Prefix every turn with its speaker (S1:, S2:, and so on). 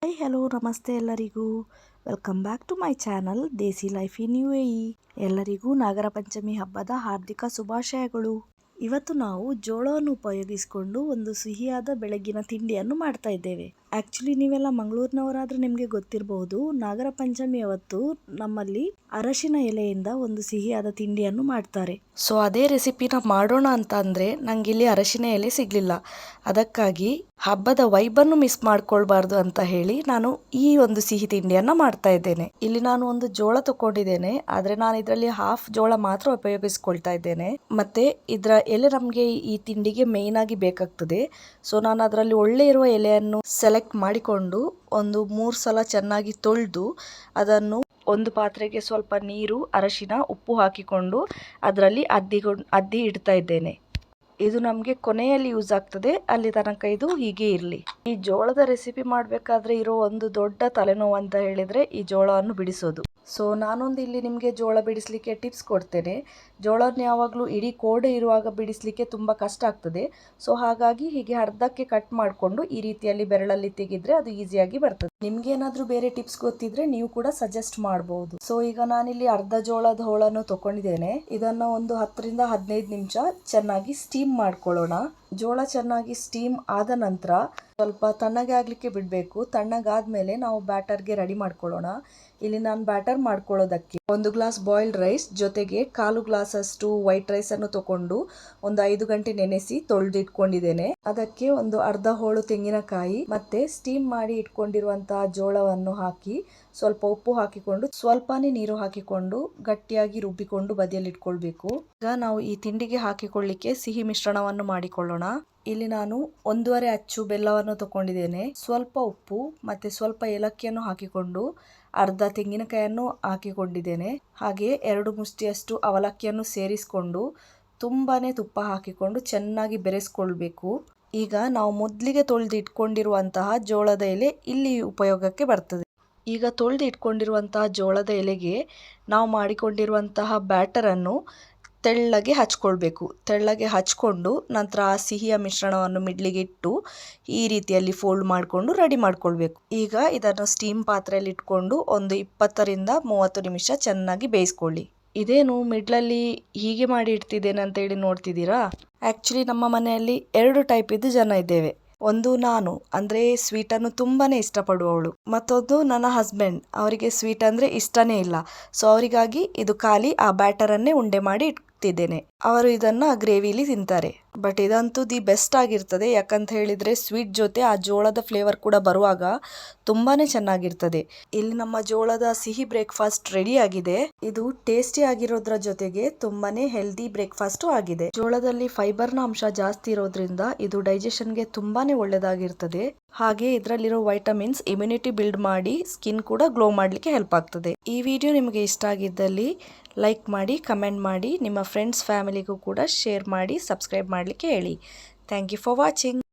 S1: Hi hello ನಮಸ್ತೆ ಎಲ್ಲರಿಗೂ. Welcome back to my channel Desi life in UAE. ಎಲ್ಲರಿಗೂ ನಾಗರ ಪಂಚಮಿ ಹಬ್ಬದ ಹಾರ್ದಿಕ ಶುಭಾಶಯಗಳು. ಇವತ್ತು ನಾವು ಜೋಳವನ್ನು ಉಪಯೋಗಿಸಿಕೊಂಡು ಒಂದು ಸಿಹಿಯಾದ ಬೆಳಗಿನ ತಿಂಡಿಯನ್ನು ಮಾಡ್ತಾ ಇದ್ದೇವೆ. ಆಕ್ಚುಲಿ ನೀವೆಲ್ಲ ಮಂಗಳೂರಿನವರಾದ್ರೆ ನಿಮಗೆ ಗೊತ್ತಿರಬಹುದು, ನಾಗರ ಪಂಚಮಿ ಅವತ್ತು ನಮ್ಮಲ್ಲಿ ಅರಶಿನ ಎಲೆಯಿಂದ ಒಂದು ಸಿಹಿಯಾದ ತಿಂಡಿಯನ್ನು ಮಾಡ್ತಾರೆ. ಸೊ ಅದೇ ರೆಸಿಪಿನ ಮಾಡೋಣ ಅಂತ ಅಂದ್ರೆ ನಂಗೆ ಇಲ್ಲಿ ಅರಶಿನ ಎಲೆ ಸಿಗ್ಲಿಲ್ಲ. ಅದಕ್ಕಾಗಿ ಹಬ್ಬದ ವೈಬನ್ನು ಮಿಸ್ ಮಾಡ್ಕೊಳ್ಬಾರ್ದು ಅಂತ ಹೇಳಿ ನಾನು ಈ ಒಂದು ಸಿಹಿ ತಿಂಡಿಯನ್ನ ಮಾಡ್ತಾ ಇದ್ದೇನೆ. ಇಲ್ಲಿ ನಾನು ಒಂದು ಜೋಳ ತಕೊಂಡಿದ್ದೇನೆ, ಆದ್ರೆ ನಾನು ಇದರಲ್ಲಿ ಹಾಫ್ ಜೋಳ ಮಾತ್ರ ಉಪಯೋಗಿಸ್ಕೊಳ್ತಾ ಇದ್ದೇನೆ. ಮತ್ತೆ ಇದರ ಎಲೆ ನಮಗೆ ಈ ತಿಂಡಿಗೆ ಮೇನ್ ಆಗಿ ಬೇಕಾಗ್ತದೆ. ಸೊ ನಾನು ಅದರಲ್ಲಿ ಒಳ್ಳೆ ಇರುವ ಎಲೆಯನ್ನು ಸೆಲೆಕ್ಟ್ ಮಾಡಿಕೊಂಡು ಒಂದು 3 ಸಲ ಚೆನ್ನಾಗಿ ತೊಳೆದು ಅದನ್ನು ಒಂದು ಪಾತ್ರೆಗೆ ಸ್ವಲ್ಪ ನೀರು, ಅರಶಿನ, ಉಪ್ಪು ಹಾಕಿಕೊಂಡು ಅದರಲ್ಲಿ ಅದ್ದಿ ಇಡ್ತಾ ಇದ್ದೇನೆ. ಇದು ನಮಗೆ ಕೊನೆಯಲ್ಲಿ ಯೂಸ್ ಆಗ್ತದೆ, ಅಲ್ಲಿ ತನಕ ಇದು ಹೀಗೆ ಇರಲಿ. ಈ ಜೋಳದ ರೆಸಿಪಿ ಮಾಡಬೇಕಾದ್ರೆ ಇರೋ ಒಂದು ದೊಡ್ಡ ತಲೆನೋವು ಅಂತ ಹೇಳಿದ್ರೆ ಈ ಜೋಳವನ್ನು ಬಿಡಿಸೋದು. ಸೊ ನಾನೊಂದು ಇಲ್ಲಿ ನಿಮಗೆ ಜೋಳ ಬಿಡಿಸ್ಲಿಕ್ಕೆ ಟಿಪ್ಸ್ ಕೊಡ್ತೇನೆ. ಜೋಳನ ಯಾವಾಗಲೂ ಇಡೀ ಕೋಡೆ ಇರುವಾಗ ಬಿಡಿಸ್ಲಿಕ್ಕೆ ತುಂಬ ಕಷ್ಟ ಆಗ್ತದೆ. ಸೊ ಹಾಗಾಗಿ ಹೀಗೆ ಅರ್ಧಕ್ಕೆ ಕಟ್ ಮಾಡಿಕೊಂಡು ಈ ರೀತಿಯಲ್ಲಿ ಬೆರಳಲ್ಲಿ ತೆಗೆದ್ರೆ ಅದು ಈಸಿಯಾಗಿ ಬರ್ತದೆ. ನಿಮ್ಗೆ ಏನಾದರೂ ಬೇರೆ ಟಿಪ್ಸ್ ಗೊತ್ತಿದ್ರೆ ನೀವು ಕೂಡ ಸಜೆಸ್ಟ್ ಮಾಡಬಹುದು. ಸೊ ಈಗ ನಾನಿಲ್ಲಿ ಅರ್ಧ ಜೋಳದ ಹೋಳನ್ನು ತಗೊಂಡಿದ್ದೇನೆ. ಇದನ್ನ ಒಂದು 10 ರಿಂದ 15 ನಿಮಿಷ ಚೆನ್ನಾಗಿ ಸ್ಟೀಮ್ ಮಾಡ್ಕೊಳ್ಳೋಣ. ಜೋಳ ಚೆನ್ನಾಗಿ ಸ್ಟೀಮ್ ಆದ ನಂತರ ಸ್ವಲ್ಪ ತಣ್ಣಗೆ ಆಗ್ಲಿಕ್ಕೆ ಬಿಡಬೇಕು. ತಣ್ಣಗಾದ್ಮೇಲೆ ನಾವು ಬ್ಯಾಟರ್ಗೆ ರೆಡಿ ಮಾಡ್ಕೊಳ್ಳೋಣ. ಇಲ್ಲಿ ನಾನು ಬ್ಯಾಟರ್ ಮಾಡ್ಕೊಳ್ಳೋದಕ್ಕೆ 1 ಗ್ಲಾಸ್ ಬಾಯ್ಲ್ಡ್ ರೈಸ್ ಜೊತೆಗೆ 1/4 ಗ್ಲಾಸ್ ಅಷ್ಟು ವೈಟ್ ರೈಸ್ ಅನ್ನು ತಗೊಂಡು ಒಂದು 5 ಗಂಟೆ ನೆನೆಸಿ ತೊಳೆದು ಇಟ್ಕೊಂಡಿದ್ದೇನೆ. ಅದಕ್ಕೆ ಒಂದು ಅರ್ಧ ಹೋಳು ತೆಂಗಿನಕಾಯಿ ಮತ್ತೆ ಸ್ಟೀಮ್ ಮಾಡಿ ಇಟ್ಕೊಂಡಿರುವಂತಹ ಜೋಳವನ್ನು ಹಾಕಿ ಸ್ವಲ್ಪ ಉಪ್ಪು ಹಾಕಿಕೊಂಡು ಸ್ವಲ್ಪನೇ ನೀರು ಹಾಕಿಕೊಂಡು ಗಟ್ಟಿಯಾಗಿ ರುಬ್ಬಿಕೊಂಡು ಬದಿಯಲ್ಲಿ ಇಟ್ಕೊಳ್ಬೇಕು. ಈಗ ನಾವು ಈ ತಿಂಡಿಗೆ ಹಾಕಿಕೊಳ್ಳಿಕ್ಕೆ ಸಿಹಿ ಮಿಶ್ರಣವನ್ನು ಮಾಡಿಕೊಳ್ಳೋಣ. ಇಲ್ಲಿ ನಾನು 1.5 ಅಚ್ಚು ಬೆಲ್ಲವನ್ನು ತಗೊಂಡಿದ್ದೇನೆ, ಸ್ವಲ್ಪ ಉಪ್ಪು ಮತ್ತೆ ಸ್ವಲ್ಪ ಏಲಕ್ಕಿಯನ್ನು ಹಾಕಿಕೊಂಡು ಅರ್ಧ ತೆಂಗಿನಕಾಯಿಯನ್ನು ಹಾಕಿಕೊಂಡಿದ್ದೇನೆ. ಹಾಗೆ 2 ಮುಷ್ಟಿಯಷ್ಟು ಅವಲಕ್ಕಿಯನ್ನು ಸೇರಿಸಿಕೊಂಡು ತುಂಬಾನೇ ತುಪ್ಪ ಹಾಕಿಕೊಂಡು ಚೆನ್ನಾಗಿ ಬೆರೆಸ್ಕೊಳ್ಬೇಕು. ಈಗ ನಾವು ಮೊದಲಿಗೆ ತೊಳೆದು ಇಟ್ಕೊಂಡಿರುವಂತಹ ಜೋಳದ ಎಲೆ ಇಲ್ಲಿ ಉಪಯೋಗಕ್ಕೆ ಬರ್ತದೆ. ಈಗ ತೊಳೆದು ಇಟ್ಕೊಂಡಿರುವಂತಹ ಜೋಳದ ಎಲೆಗೆ ನಾವು ಮಾಡಿಕೊಂಡಿರುವಂತಹ ಬ್ಯಾಟರನ್ನು ತೆಳ್ಳಗೆ ಹಚ್ಕೊಳ್ಬೇಕು. ತೆಳ್ಳಗೆ ಹಚ್ಕೊಂಡು ನಂತರ ಆ ಸಿಹಿಯ ಮಿಶ್ರಣವನ್ನು ಮಿಡ್ಲಿಗೆ ಇಟ್ಟು ಈ ರೀತಿಯಲ್ಲಿ ಫೋಲ್ಡ್ ಮಾಡಿಕೊಂಡು ರೆಡಿ ಮಾಡ್ಕೊಳ್ಬೇಕು. ಈಗ ಇದನ್ನು ಸ್ಟೀಮ್ ಪಾತ್ರೆಯಲ್ಲಿ ಇಟ್ಕೊಂಡು ಒಂದು 20 ರಿಂದ 30 ನಿಮಿಷ ಚೆನ್ನಾಗಿ ಬೇಯಿಸ್ಕೊಳ್ಳಿ. ಇದೇನು ಮಿಡ್ಲಲ್ಲಿ ಹೀಗೆ ಮಾಡಿ ಇಡ್ತಿದ್ದೇನೆ ಅಂತ ಹೇಳಿ ನೋಡ್ತಿದ್ದೀರಾ? ಆಕ್ಚುಲಿ ನಮ್ಮ ಮನೆಯಲ್ಲಿ 2 ಟೈಪ್ ಇದ್ದು ಜನ ಇದ್ದೇವೆ. ಒಂದು ನಾನು, ಅಂದ್ರೆ ಸ್ವೀಟ್ ಅನ್ನು ತುಂಬಾನೇ ಇಷ್ಟಪಡುವವಳು. ಮತ್ತೊಂದು ನನ್ನ ಹಸ್ಬೆಂಡ್, ಅವರಿಗೆ ಸ್ವೀಟ್ ಅಂದ್ರೆ ಇಷ್ಟನೇ ಇಲ್ಲ. ಸೊ ಅವರಿಗಾಗಿ ಇದು ಖಾಲಿ ಆ ಬ್ಯಾಟರ್ ಅನ್ನೇ ಉಂಡೆ ಮಾಡಿ ಇಟ್ಟಿದ್ದೇನೆ. ಅವರು ಇದನ್ನ ಗ್ರೇವಿಲಿ ತಿಂತಾರೆ. ಬಟ್ ಇದಂತೂ ದಿ ಬೆಸ್ಟ್ ಆಗಿರ್ತದೆ. ಯಾಕಂತ ಹೇಳಿದ್ರೆ ಸ್ವೀಟ್ ಜೊತೆ ಆ ಜೋಳದ ಫ್ಲೇವರ್ ಕೂಡ ಬರುವಾಗ ತುಂಬಾನೇ ಚೆನ್ನಾಗಿರ್ತದೆ. ಇಲ್ಲಿ ನಮ್ಮ ಜೋಳದ ಸಿಹಿ ಬ್ರೇಕ್ಫಾಸ್ಟ್ ರೆಡಿ ಆಗಿದೆ. ಇದು ಟೇಸ್ಟಿ ಆಗಿರೋದ್ರ ಜೊತೆಗೆ ತುಂಬಾನೇ ಹೆಲ್ದಿ ಬ್ರೇಕ್ಫಾಸ್ಟ್ ಆಗಿದೆ. ಜೋಳದಲ್ಲಿ ಫೈಬರ್ನ ಅಂಶ ಜಾಸ್ತಿ ಇರೋದ್ರಿಂದ ಇದು ಡೈಜೆಷನ್ಗೆ ತುಂಬಾನೇ ಒಳ್ಳೆದಾಗಿರ್ತದೆ. ಹಾಗೆ ಇದರಲ್ಲಿರೋ ವೈಟಮಿನ್ಸ್ ಇಮ್ಯುನಿಟಿ ಬಿಲ್ಡ್ ಮಾಡಿ ಸ್ಕಿನ್ ಕೂಡ ಗ್ಲೋ ಮಾಡ್ಲಿಕ್ಕೆ ಹೆಲ್ಪ್ ಆಗ್ತದೆ. ಈ ವಿಡಿಯೋ ನಿಮಗೆ ಇಷ್ಟ ಆಗಿದ್ದಲ್ಲಿ ಲೈಕ್ ಮಾಡಿ, ಕಮೆಂಟ್ ಮಾಡಿ, ನಿಮ್ಮ ಫ್ರೆಂಡ್ಸ್ ಫ್ಯಾಮಿಲಿಗೂ ಕೂಡ ಶೇರ್ ಮಾಡಿ, ಸಬ್ಸ್ಕ್ರೈಬ್ ಮಾಡಲಿಕ್ಕೆ ಹೇಳಿ. Thank you for watching.